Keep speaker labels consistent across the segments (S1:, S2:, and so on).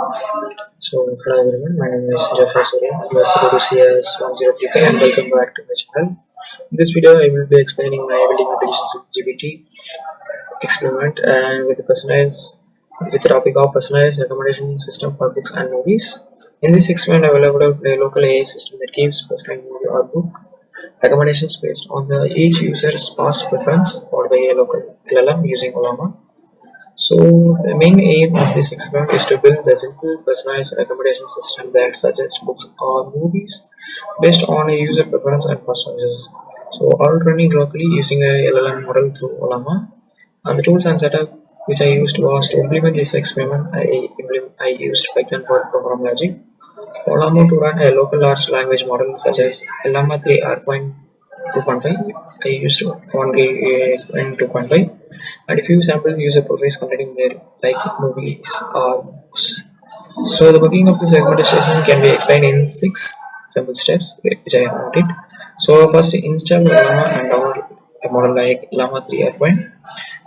S1: Hello everyone, my name is Jeffrey. You are to CS1035 and welcome back to my channel. In this video, I will be explaining my building applications with GPT experiment and with the topic of personalized recommendation system for books and movies. In this experiment, I will develop a local AI system that gives personalized movie or book recommendations based on each user's past preference or by a local LLM using Ollama. So the main aim of this experiment is to build a simple personalized recommendation system that suggests books or movies based on a user preference and past choices. So all running locally using a LLM model through Ollama. And the tools and setup which I used was to implement this experiment. I used Python for program logic, Ollama to run a local large language model such as Ollama 3 R.2.5. I used only in 2.5 and a few sample user profiles containing their like movies or books. So the working of this recommendation can be explained in 6 simple steps which I have noted. So first install Llama and download a model like Llama 3 R.1.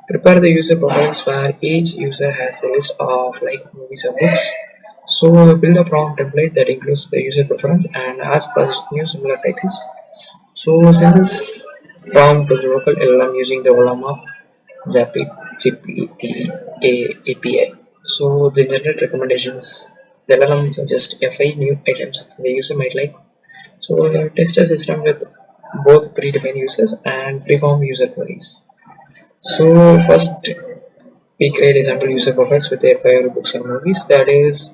S1: Prepare the user profiles where each user has a list of like movies or books. So build a prompt template that includes the user preference and ask for new similar titles. So send this prompt to the local LLM using the Ollama Gpt-4 API. So the generate recommendations. The LLM suggests FI new items the user might like. So test a system with both predefined users and preform user queries. So first we create a sample user profiles with their favorite books and movies. That is,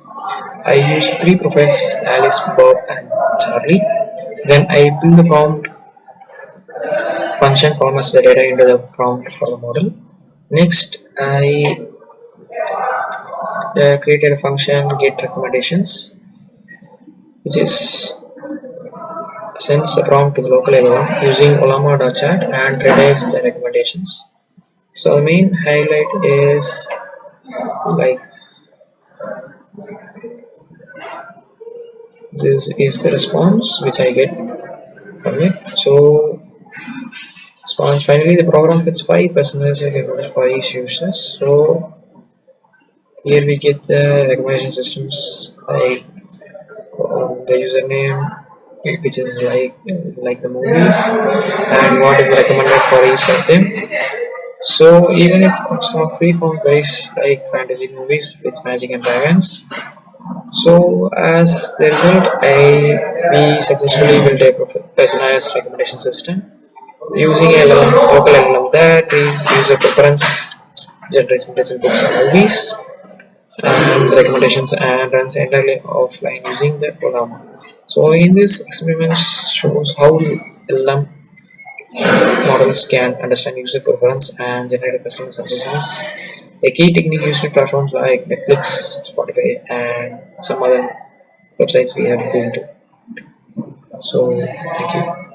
S1: I use 3 profiles: Alice, Bob, and Charlie. Then I build the prompt function formats the data into the prompt for the model. Next, I created a function get recommendations, which is sends the prompt to the local LLM using Ollama.chat and retrieves the recommendations. So the main highlight is like this is the response which I get from it. So finally the program fits 5 personalized recommendations for each user. So here we get the recommendation systems like the username which is like the movies and what is recommended for each of them. So even if it's not free form based like fantasy movies with magic and dragons. So as the result, we successfully built a personalized recommendation system using a local LLM that is user preference generates interesting books and movies and recommendations and runs entirely offline using the Ollama. So in this experiment shows how LLM models can understand user preference and generate customer suggestions. A key technique used in platforms like Netflix, Spotify, and some other websites we have been to. So thank you.